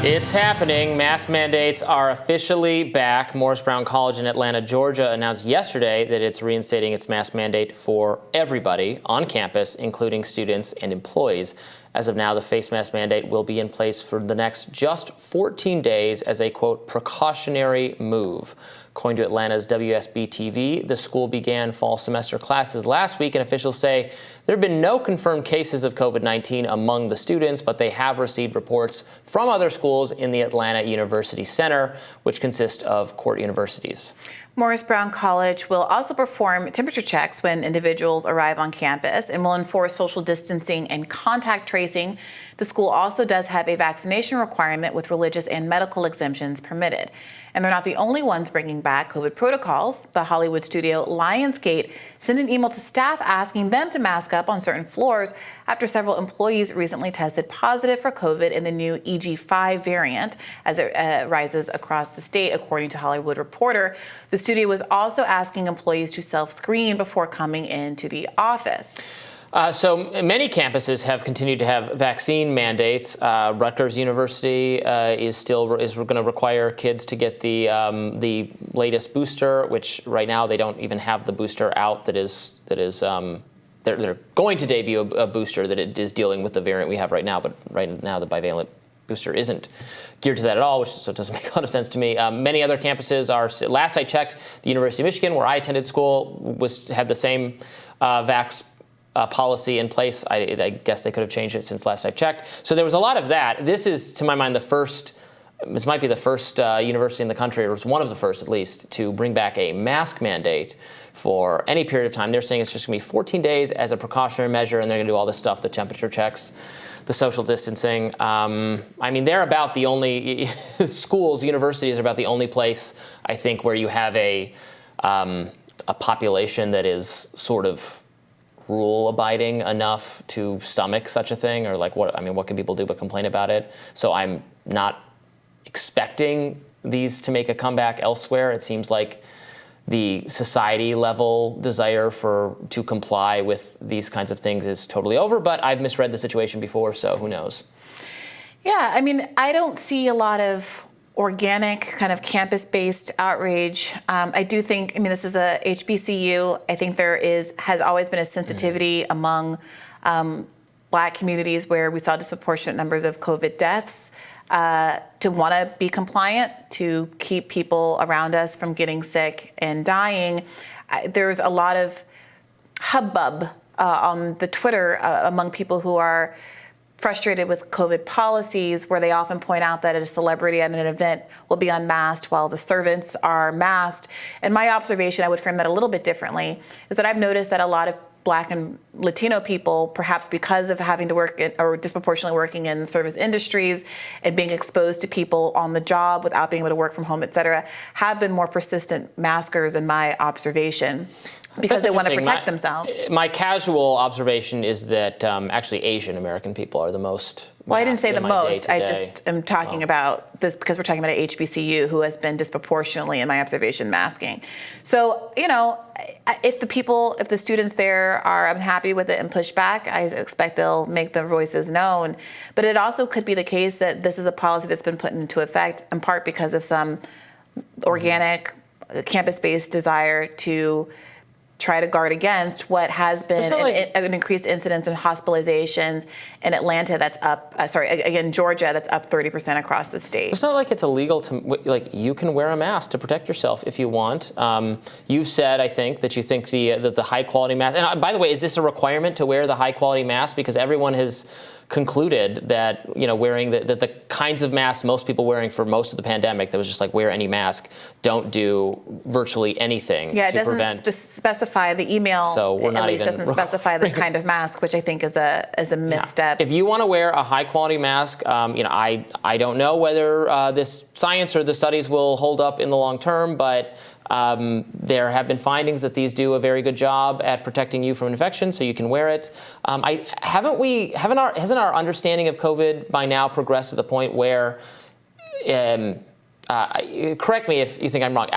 It's happening. Mask mandates are officially back. Morris Brown College in Atlanta, Georgia announced yesterday that it's reinstating its mask mandate for everybody on campus, including students and employees. As of now, the face mask mandate will be in place for the next just 14 days as a, quote, precautionary move. According to Atlanta's WSB-TV, the school began fall semester classes last week, and officials say there have been no confirmed cases of COVID-19 among the students, but they have received reports from other schools in the Atlanta University Center, which consist of court universities. Morris Brown College will also perform temperature checks when individuals arrive on campus and will enforce social distancing and contact tracing. The school also does have a vaccination requirement with religious and medical exemptions permitted. And they're not the only ones bringing back COVID protocols. The Hollywood studio Lionsgate sent an email to staff asking them to mask up on certain floors after several employees recently tested positive for COVID in the new EG5 variant as it rises across the state, according to Hollywood Reporter. The studio was also asking employees to self-screen before coming into the office. So many campuses have continued to have vaccine mandates. Rutgers University is going to require kids to get the latest booster, which right now they don't even have the booster out. They're going to debut a booster that it is dealing with the variant we have right now, but right now the bivalent booster isn't geared to that at all, so it doesn't make a lot of sense to me. Many other campuses are. Last I checked, the University of Michigan, where I attended school, had the same vax policy in place. I guess they could have changed it since last I checked. So there was a lot of that. This is, to my mind, this might be the first university in the country, or one of the first at least, to bring back a mask mandate for any period of time. They're saying it's just going to be 14 days as a precautionary measure, and they're going to do all this stuff, the temperature checks, the social distancing. I mean, they're about the only, schools, universities are about the only place, I think, where you have a population that is sort of rule-abiding enough to stomach such a thing, or what can people do but complain about it? So I'm not expecting these to make a comeback elsewhere. It seems like the society-level desire to comply with these kinds of things is totally over, but I've misread the situation before, so who knows? Yeah, I mean, I don't see a lot of organic kind of campus-based outrage. I do think, this is a HBCU. I think has always been a sensitivity among Black communities where we saw disproportionate numbers of COVID deaths to want to be compliant, to keep people around us from getting sick and dying. There's a lot of hubbub on the Twitter among people who are frustrated with COVID policies, where they often point out that a celebrity at an event will be unmasked while the servants are masked. And my observation, I would frame that a little bit differently, is that I've noticed that a lot of Black and Latino people, perhaps because of having to work or disproportionately working in service industries and being exposed to people on the job without being able to work from home, et cetera, have been more persistent maskers in my observation, because they want to protect themselves. My casual observation is that actually Asian American people are the most. Well, I didn't say the most. I just am talking about this because we're talking about a HBCU who has been disproportionately, in my observation, masking. So, if the students there are unhappy with it and push back, I expect they'll make their voices known. But it also could be the case that this is a policy that's been put into effect in part because of some organic campus-based desire to try to guard against what has been an increased incidence in hospitalizations in Atlanta that's up, Georgia, that's up 30% across the state. It's not like it's illegal to, you can wear a mask to protect yourself if you want. You've said, I think, that you think that the high quality mask, and by the way, is this a requirement to wear the high quality mask? Because everyone has concluded that, wearing the kinds of masks most people wearing for most of the pandemic, that was just wear any mask, don't do virtually anything to prevent. Yeah, it doesn't specify the email, so we're not at least doesn't specify the kind of mask, which I think is a misstep. If you want to wear a high quality mask, I don't know whether this science or the studies will hold up in the long term, but there have been findings that these do a very good job at protecting you from infection, so you can wear it. Hasn't our understanding of COVID by now progressed to the point where, correct me if you think I'm wrong,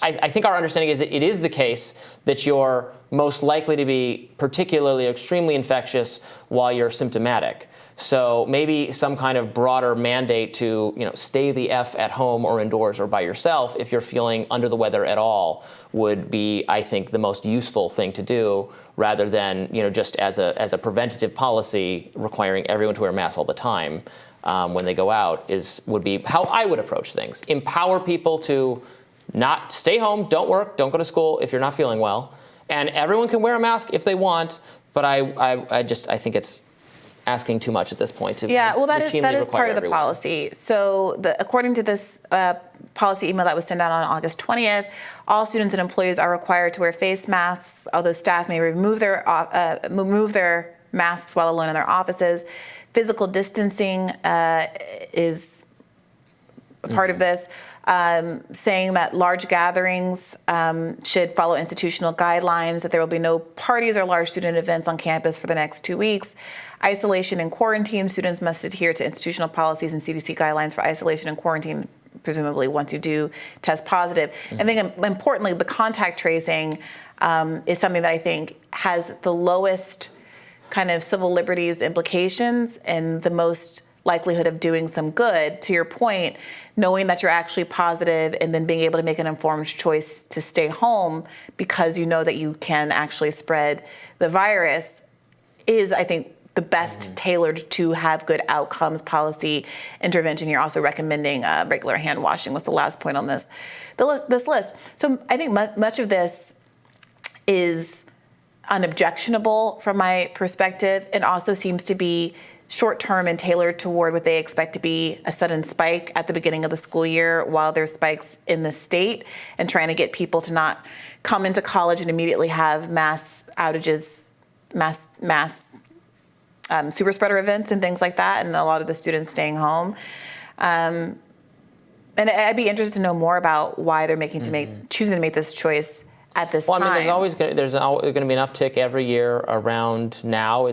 I think our understanding is that it is the case that you're most likely to be particularly extremely infectious while you're symptomatic. So maybe some kind of broader mandate to, stay the F at home or indoors or by yourself if you're feeling under the weather at all would be, I think, the most useful thing to do, rather than, just as a preventative policy requiring everyone to wear masks all the time when they go out would be how I would approach things. Empower people to not stay home, don't work, don't go to school if you're not feeling well, and everyone can wear a mask if they want. But I think it's asking too much at this point to that is part of the everyone. policy. So according to this policy email that was sent out on August 20th, all students and employees are required to wear face masks, although staff may remove their masks while alone in their offices. Physical distancing is a part of this, saying that large gatherings should follow institutional guidelines, that there will be no parties or large student events on campus for the next 2 weeks. Isolation and quarantine, students must adhere to institutional policies and CDC guidelines for isolation and quarantine, presumably once you do test positive. Mm-hmm. I think importantly, the contact tracing is something that I think has the lowest kind of civil liberties implications and the most likelihood of doing some good. To your point, knowing that you're actually positive and then being able to make an informed choice to stay home because you know that you can actually spread the virus is, I think, the best tailored to have good outcomes policy intervention. You're also recommending regular hand washing was the last point on this list. So I think much of this is unobjectionable from my perspective, and also seems to be short-term and tailored toward what they expect to be a sudden spike at the beginning of the school year while there's spikes in the state, and trying to get people to not come into college and immediately have mass outages, mass super spreader events and things like that, and a lot of the students staying home. And I'd be interested to know more about why they're choosing to make this choice at this time. Well, I mean, there's going to be an uptick every year around now.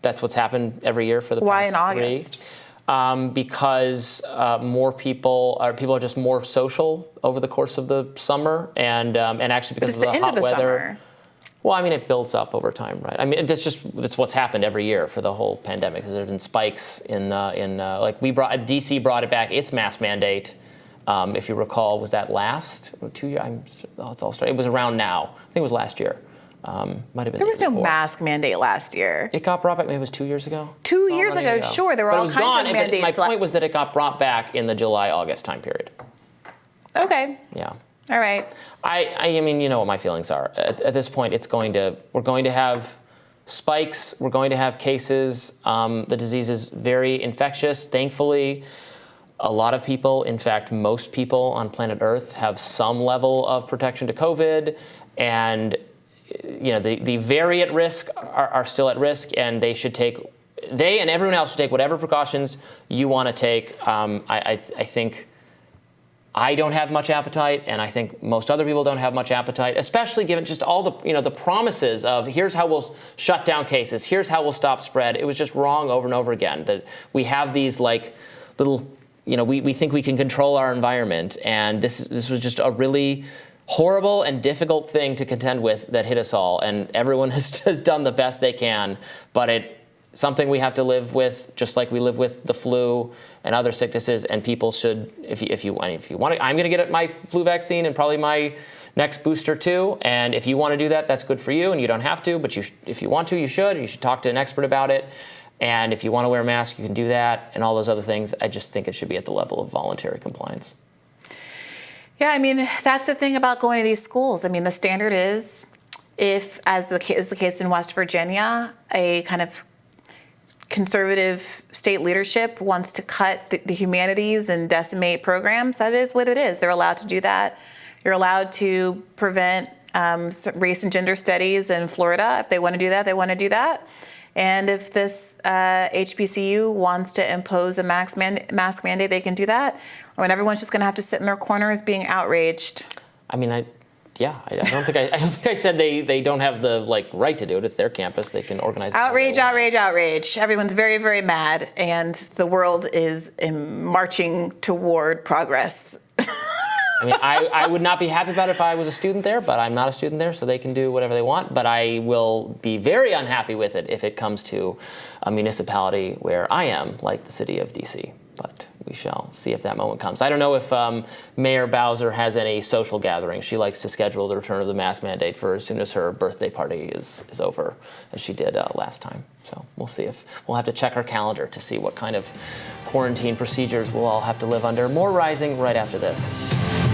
That's what's happened every year for the past 3. Why in August? Because more people are just more social over the course of the summer, and actually because of the hot weather. Summer. Well, I mean, it builds up over time, right? I mean, that's what's happened every year for the whole pandemic. There's been spikes DC brought it back, its mask mandate. If you recall, was that last 2 years? It's all straight. It was around now. I think it was last year. Might have been. There was no mask mandate last year. It got brought back. Maybe it was 2 years ago. 2 years ago, sure. There were all kinds of mandates. My point was that it got brought back in the July-August time period. Okay. Yeah. All right. I mean, you know what my feelings are. At this point, we're going to have spikes. We're going to have cases. The disease is very infectious. Thankfully, a lot of people, in fact, most people on planet Earth have some level of protection to COVID, and the very at risk are still at risk, and they and everyone else should take whatever precautions you want to take. I think I don't have much appetite, and I think most other people don't have much appetite, especially given just all the the promises of here's how we'll shut down cases, here's how we'll stop spread. It was just wrong over and over again. That we have these little, we think we can control our environment, and this was just a really horrible and difficult thing to contend with that hit us all, and everyone has done the best they can, but it's something we have to live with, just like we live with the flu and other sicknesses. And people should, if you want to, I'm going to get my flu vaccine and probably my next booster too. And if you want to do that, that's good for you, and you don't have to. But if you want to, you should. You should talk to an expert about it. And if you want to wear a mask, you can do that, and all those other things. I just think it should be at the level of voluntary compliance. Yeah, I mean, that's the thing about going to these schools. I mean, the standard is, if, as is the case in West Virginia, a kind of conservative state leadership wants to cut the humanities and decimate programs, that is what it is. They're allowed to do that. You're allowed to prevent race and gender studies in Florida. If they want to do that, they want to do that. And if this HBCU wants to impose a mask mandate, they can do that. Or when everyone's just going to have to sit in their corners being outraged. I mean, I don't think I said they don't have the right to do it. It's their campus. They can organize. Outrage. Everyone's very, very mad, and the world is marching toward progress. I mean, I would not be happy about it if I was a student there, but I'm not a student there, so they can do whatever they want. But I will be very unhappy with it if it comes to a municipality where I am, like the city of D.C. But we shall see if that moment comes. I don't know if Mayor Bowser has any social gatherings. She likes to schedule the return of the mask mandate for as soon as her birthday party is over, as she did last time. So we'll see if we'll have to check our calendar to see what kind of quarantine procedures we'll all have to live under. More Rising right after this.